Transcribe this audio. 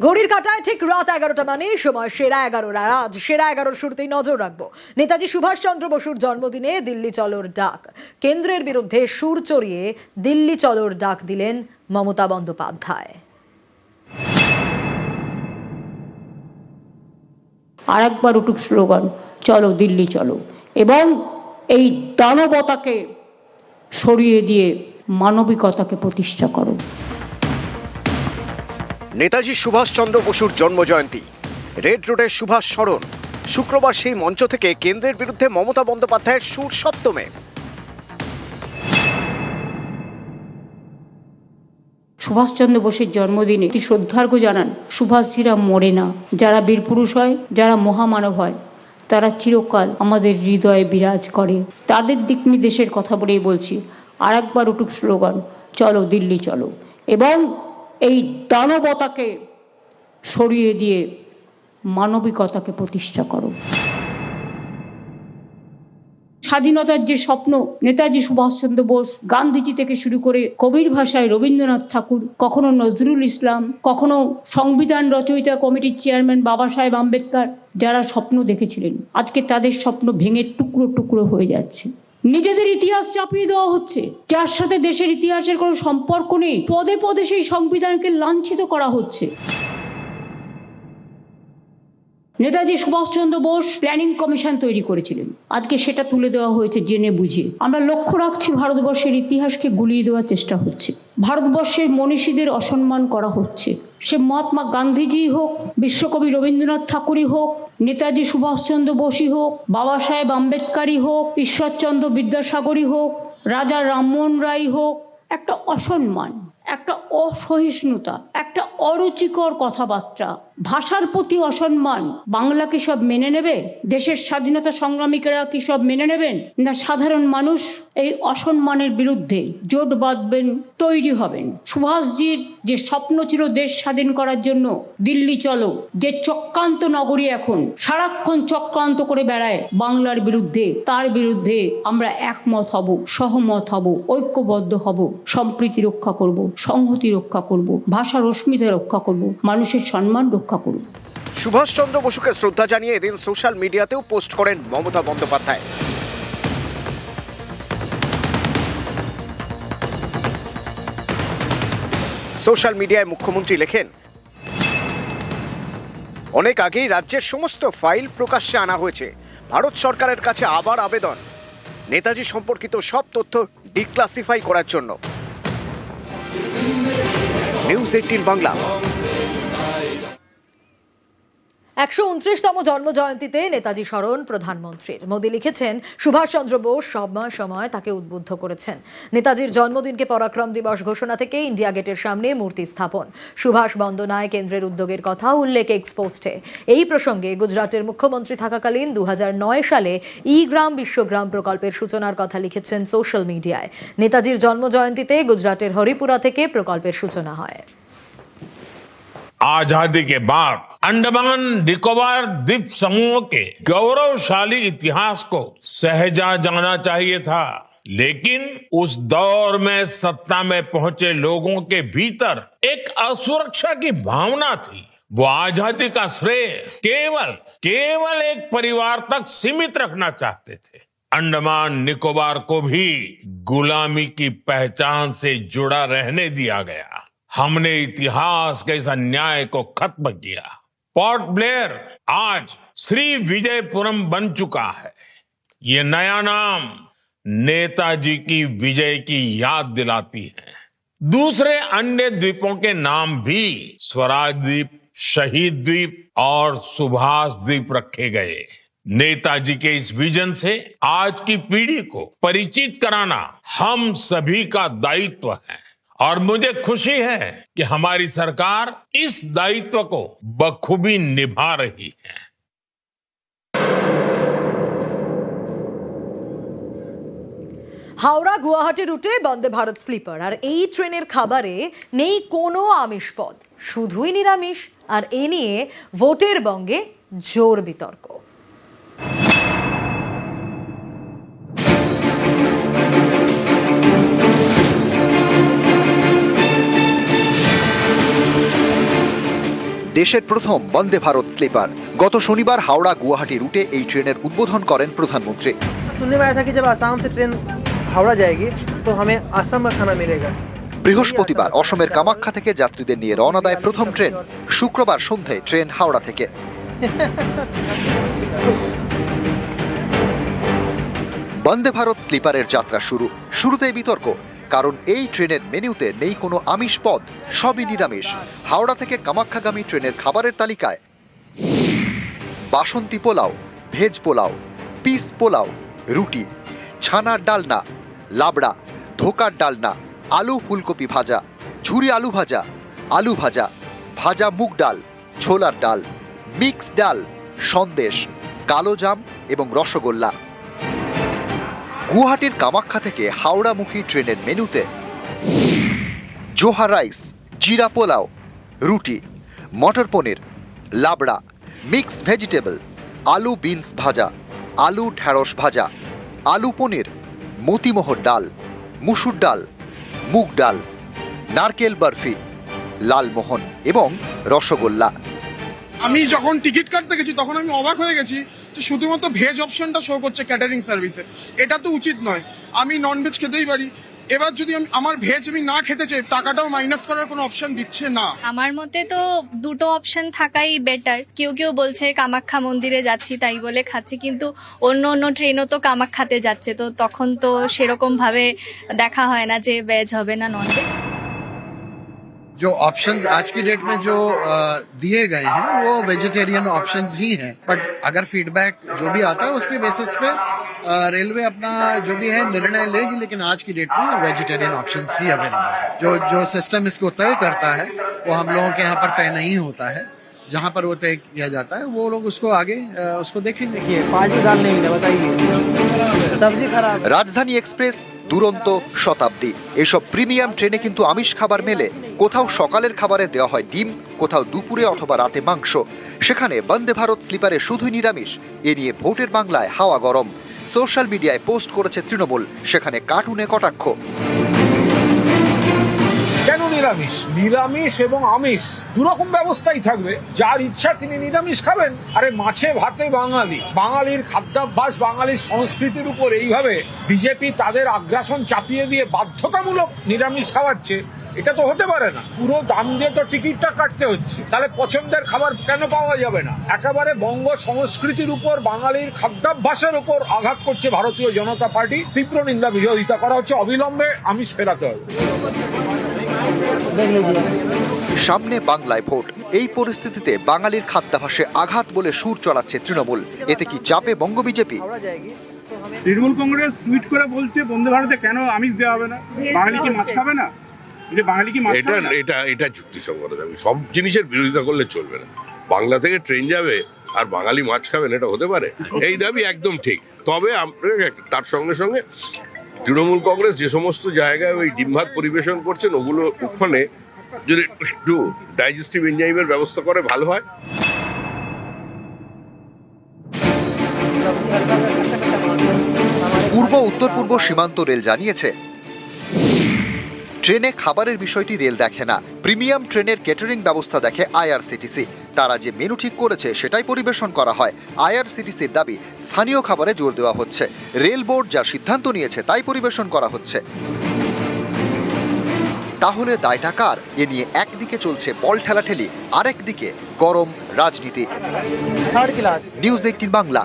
ঘড়ির কাঁটায় ঠিক রাত 11টা মানে সময় সেরা 11। আর আজ সেরা 11 শুরুতেই নজর রাখবো নেতাজি সুভাষচন্দ্র বসুর জন্মদিনে দিল্লি চলোর ডাক। কেন্দ্রের বিরুদ্ধে সুর চড়িয়ে দিল্লি চলোর ডাক দিলেন মমতা বন্দ্যোপাধ্যায়। আরেকবার উঠুক স্লোগান, চলো দিল্লি চলো, এবং এই দানবতাকে সরিয়ে দিয়ে মানবিকতাকে প্রতিষ্ঠা করো। নেতাজি সুভাষচন্দ্র বসুর জন্মজয়ন্তী, রেড রোডের সুভাষ স্মরণ। শুক্রবার সেই মঞ্চ থেকে কেন্দ্রের বিরুদ্ধে মমতা বন্দ্যোপাধ্যায়ের সুর সপ্তমে। সুভাষচন্দ্র বোসের জন্মদিনে শ্রদ্ধার্ঘ্য জানান। সুভাষজিরা মরে না, যারা বীরপুরুষ হয়, যারা মহামানব হয়, তারা চিরকাল আমাদের হৃদয়ে বিরাজ করে। তাদের দিক নির্দেশের কথা বলেই বলছি, আরেকবার উঠুক স্লোগান, চলো দিল্লি চলো, এবং এই দানবতাকে সরিয়ে দিয়ে মানবিকতাকে প্রতিষ্ঠা করো। স্বাধীনতার যে স্বপ্ন নেতাজি সুভাষচন্দ্র বোস, গান্ধীজি থেকে শুরু করে কবির ভাষায় রবীন্দ্রনাথ ঠাকুর, কখনো নজরুল ইসলাম, কখনো সংবিধান রচয়িতা কমিটির চেয়ারম্যান বাবা সাহেব আম্বেদকর, যারা স্বপ্ন দেখেছিলেন, আজকে তাদের স্বপ্ন ভেঙে টুকরো টুকরো হয়ে যাচ্ছে। নিজেদের ইতিহাস চাপিয়ে দেওয়া হচ্ছে, যার সাথে দেশের ইতিহাসের কোনো সম্পর্ক নেই। পদে পদে সেই সংবিধানকে লাঞ্ছিত করা হচ্ছে। নেতাজি সুভাষচন্দ্র বোস প্ল্যানিং কমিশন তৈরি করেছিলেন, আজকে সেটা তুলে দেওয়া হয়েছে জেনে বুঝে। আমরা লক্ষ্য রাখছি ভারতবর্ষের ইতিহাসকে গুলিয়ে দেওয়ার চেষ্টা হচ্ছে, ভারতবর্ষের মনীষীদের অসম্মান করা হচ্ছে। সে মহাত্মা গান্ধীজি হোক, বিশ্বকবি রবীন্দ্রনাথ ঠাকুরই হোক, নেতাজি সুভাষচন্দ্র বোসই হোক, বাবা সাহেব আম্বেদকরই হোক, ঈশ্বরচন্দ্র বিদ্যাসাগরই হোক, রাজা রামমোহন রায় হোক, একটা অসম্মান, একটা অসহিষ্ণুতা, একটা অরুচিকর কথাবার্তা, ভাষার প্রতি অসম্মান। বাংলা কি সব মেনে নেবে? দেশের স্বাধীনতা সংগ্রামীরা কি সব মেনে নেবেন? না সাধারণ মানুষ এই অসম্মানের বিরুদ্ধে জোট বাঁধবেন, তৈরি হবেন। সুভাষজির যে স্বপ্ন ছিল দেশ স্বাধীন করার জন্য, দিল্লি চলো, যে চক্রান্ত নগরী এখন সারাক্ষণ চক্রান্ত করে বেড়ায় বাংলার বিরুদ্ধে, তার বিরুদ্ধে আমরা একমত হব, সহমত হব, ঐক্যবদ্ধ হব, সম্প্রীতি রক্ষা করব, সংহতি রক্ষা করব, ভাষার অস্মিতা রক্ষা করব, মানুষের সম্মান রক্ষা করব। সুভাষচন্দ্র বসুকে শ্রদ্ধা জানিয়ে এদিন সোশ্যাল মিডিয়াতেও পোস্ট করেন মমতা বন্দ্যোপাধ্যায়। সোশ্যাল মিডিয়ায় মুখ্যমন্ত্রী লেখেন, অনেক আগেই রাজ্যের সমস্ত ফাইল প্রকাশ্যে আনা হয়েছে। ভারত সরকারের কাছে আবার আবেদন, নেতাজি সম্পর্কিত সব তথ্য ডিক্লাসিফাই করার জন্য। নিউজ 18 বাংলা। 129তম জন্মজয়ন্তীতে নেতাজি স্মরণ প্রধানমন্ত্রীর। মোদী লিখেছেন, সুভাষচন্দ্র বোস সময় সময় তাকে উদ্বুদ্ধ করেছেন। নেতাজির জন্মদিনকে পরাক্রম দিবস ঘোষণা থেকে ইন্ডিয়া গেটের সামনে মূর্তি স্থাপন, সুভাষ বন্দনায় কেন্দ্রের উদ্যোগের কথা উল্লেখ এক্সপোস্টে। এই প্রসঙ্গে গুজরাটের মুখ্যমন্ত্রী থাকাকালীন 2009 সালে ই গ্রাম বিশ্বগ্রাম প্রকল্পের সূচনার কথা লিখেছেন সোশ্যাল মিডিয়ায়। নেতাজির জন্মজয়ন্তীতে গুজরাটের হরিপুরা থেকে প্রকল্পের সূচনা হয়। आजादी के बाद अंडमान निकोबार द्वीप समूह के गौरवशाली इतिहास को सहेजा जाना चाहिए था, लेकिन उस दौर में सत्ता में पहुंचे लोगों के भीतर एक असुरक्षा की भावना थी। वो आजादी का श्रेय केवल एक परिवार तक सीमित रखना चाहते थे। अंडमान निकोबार को भी गुलामी की पहचान से जुड़ा रहने दिया गया। हमने इतिहास के इस अन्याय को खत्म किया। पोर्ट ब्लेयर आज श्री विजयपुरम बन चुका है। ये नया नाम नेताजी की विजय की याद दिलाती है। दूसरे अन्य द्वीपों के नाम भी स्वराज द्वीप, शहीद द्वीप और सुभाष द्वीप रखे गए। नेताजी के इस विजन से आज की पीढ़ी को परिचित कराना हम सभी का दायित्व है, और मुझे खुशी है कि हमारी सरकार इस दायित्व को बखूबी निभा रही है। হাওড়া গুয়াহাটি রুটে বন্দে ভারত স্লিপার, আর এই ট্রেনের খাবারে নেই কোনো আমিষ পদ, শুধুই নিরামিষ। আর এ নিয়ে ভোটের বঙ্গে জোর বিতর্ক। দেশের প্রথম বন্দে ভারত স্লিপার। গত শনিবার হাওড়া গুয়াহাটি রুটে এই ট্রেনের উদ্বোধন করেন প্রধানমন্ত্রী। सुनने में आया था कि जब आसाम से ट्रेन हावड़ा जाएगी तो हमें आसाम का खाना मिलेगा। বৃহস্পতিবার অসমের কামাখ্যা থেকে যাত্রীদের নিয়ে রওনা দেয় প্রথম ট্রেন। শুক্রবার সন্ধ্যায় ট্রেন হাওড়া থেকে। বন্দে ভারত স্লিপারের যাত্রা শুরুতেই বিতর্ক, কারণ এই ট্রেনের মেনুতে নেই কোনো আমিষ পদ, সবই নিরামিষ। হাওড়া থেকে কামাখ্যাগামী ট্রেনের খাবারের তালিকায় বাসন্তী পোলাও, ভেজ পোলাও, পিস পোলাও, রুটি, ছানার ডালনা, লাবড়া, ধোকার ডালনা, আলু ফুলকপি ভাজা, ঝুরি আলু ভাজা, ভাজা মুগ ডাল, ছোলার ডাল, মিক্স ডাল, সন্দেশ, কালো জাম এবং রসগোল্লা। গুয়াহাটির কামাখ্যা থেকে হাওড়ামুখী ট্রেনের মেনুতে জোহা রাইস, জিরা পোলাও, রুটি, মটর পনির, লাবড়া, মিক্সড ভেজিটেবল, আলু বিনস ভাজা, আলু ঢ্যাঁড়স ভাজা, আলু পনির, মতিমোহর ডাল, মুসুর ডাল, মুগ ডাল, নারকেল বরফি, লালমোহন এবং রসগোল্লা। আমি যখন টিকিট কাটতে গেছি তখন আমি অবাক হয়ে গেছি যে শুধুমাত্র ভেজ অপশনটা শো করছে ক্যাটারিং সার্ভিসে। এটা তো উচিত নয়, আমি নন ভেজ খেতেই পারি। এবার যদি আমার ভেজ আমি না খেতে চাই, টাকাটাও মাইনাস করার কোনো অপশন দিচ্ছে না। আমার মতে তো দুটো অপশন থাকাই বেটার। কেউ কেউ বলছে কামাখ্যা মন্দিরে যাচ্ছি তাই বলে খাচ্ছি, কিন্তু অন্য অন্য ট্রেনও তো কামাখ্যাতে যাচ্ছে, তো তখন তো সেরকম ভাবে দেখা হয় না যে ভেজ হবে না নন ভেজ। जो ऑप्शंस आज की डेट में जो दिए गए हैं वो वेजिटेरियन ऑप्शंस ही हैं, बट अगर फीडबैक जो भी आता है उसके बेसिस पे रेलवे अपना जो भी है निर्णय लेगी, लेकिन आज की डेट में वेजिटेरियन ऑप्शंस ही अवेलेबल है। जो सिस्टम इसको तय करता है वो हम लोगों के यहाँ पर तय नहीं होता है। जहाँ पर वो तय किया जाता है वो लोग उसको आगे उसको देखेंगे। 5 दाल नहीं मिला, बताइए, सब्जी खराब। রাজধানী এক্সপ্রেস, দুরন্ত, শতাব্দী এসব প্রিমিয়াম ট্রেনে কিন্তু আমিষ খাবার মেলে। কোথাও সকালের খাবারে দেওয়া হয় ডিম, কোথাও দুপুরে অথবা রাতে মাংস। সেখানে বন্দে ভারত স্লিপারে শুধুই নিরামিষ। এ নিয়ে ভোটের বাংলায় হাওয়া গরম। সোশ্যাল মিডিয়ায় পোস্ট করেছে তৃণমূল, সেখানে কার্টুনে কটাক্ষ। কেন নিরামিষ? নিরামিষ এবং আমিষ দুরকম ব্যবস্থাই থাকবে। যার ইচ্ছা তিনি নিরামিষ খাবেন। আরে মাছে ভাতে বাঙালি, বাঙালির খাদ্যাভ্যাস, বাঙালির সংস্কৃতির উপর এইভাবে বিজেপি তাদের আগ্রাসন চাপিয়ে দিয়ে বাধ্যতামূলক নিরামিষ খাওয়াচ্ছে, এটা তো হতে পারে না। পুরো দাম দিয়ে তো টিকিটটা কাটতে হচ্ছে, তাহলে পছন্দের খাবার কেন পাওয়া যাবে না? একেবারে বঙ্গ সংস্কৃতির উপর, বাঙালির খাদ্যাভ্যাসের উপর আঘাত করছে ভারতীয় জনতা পার্টি। তীব্র নিন্দা, বিরোধিতা করা হচ্ছে। অবিলম্বে আমিষ ফেরাতে হবে। সামনে বাংলায় ভোট, এই পরিস্থিতিতে বাঙালির খাদ্যাভ্যাসে আঘাত বলে সুর চড়াচ্ছে তৃণমূল। এতে কি চাপে বঙ্গ বিজেপি? তৃণমূল কংগ্রেস টুইট করে বলছে বন্দে ভারতে কেন আমিষ দেওয়া হবে না? বাঙালি কি মাছ খাবে না? এটা যুক্তিসঙ্গত দাবি। সব জিনিসের বিরোধিতা করলে চলবে না। বাংলা থেকে ট্রেন যাবে আর বাঙালি মাছ খাবেন, এটা হতে পারে? এই দাবি একদম ঠিক। তবে তার সঙ্গে সঙ্গে তৃণমূল কংগ্রেস যে সমস্ত জায়গায় ওই ডিম ভাত পরিবেশন করছেন, ওগুলো ওখানে যদি একটু ডাইজেস্টিভ এনজাইমের ব্যবস্থা করে ভালো হয়। পূর্ব উত্তর পূর্ব সীমান্ত রেল জানিয়েছে, ট্রেনে খাবারের বিষয়টি রেল দেখে না। প্রিমিয়াম ট্রেনের ক্যাটারিং ব্যবস্থা দেখে আইআরসিটিসি। তারা যে মেনু ঠিক করেছে সেটাই পরিবেশন করা হয়। আইআরসিটিসির দাবি, স্থানীয় খাবারে জোর দেওয়া হচ্ছে। রেল বোর্ড যা সিদ্ধান্ত নিয়েছে তাই পরিবেশন করা হচ্ছে। তাহলে দায়টা কার? এ নিয়ে একদিকে চলছে বল ঠেলাঠেলি, আরেকদিকে গরম রাজনীতি। Third class news 18 Bangla.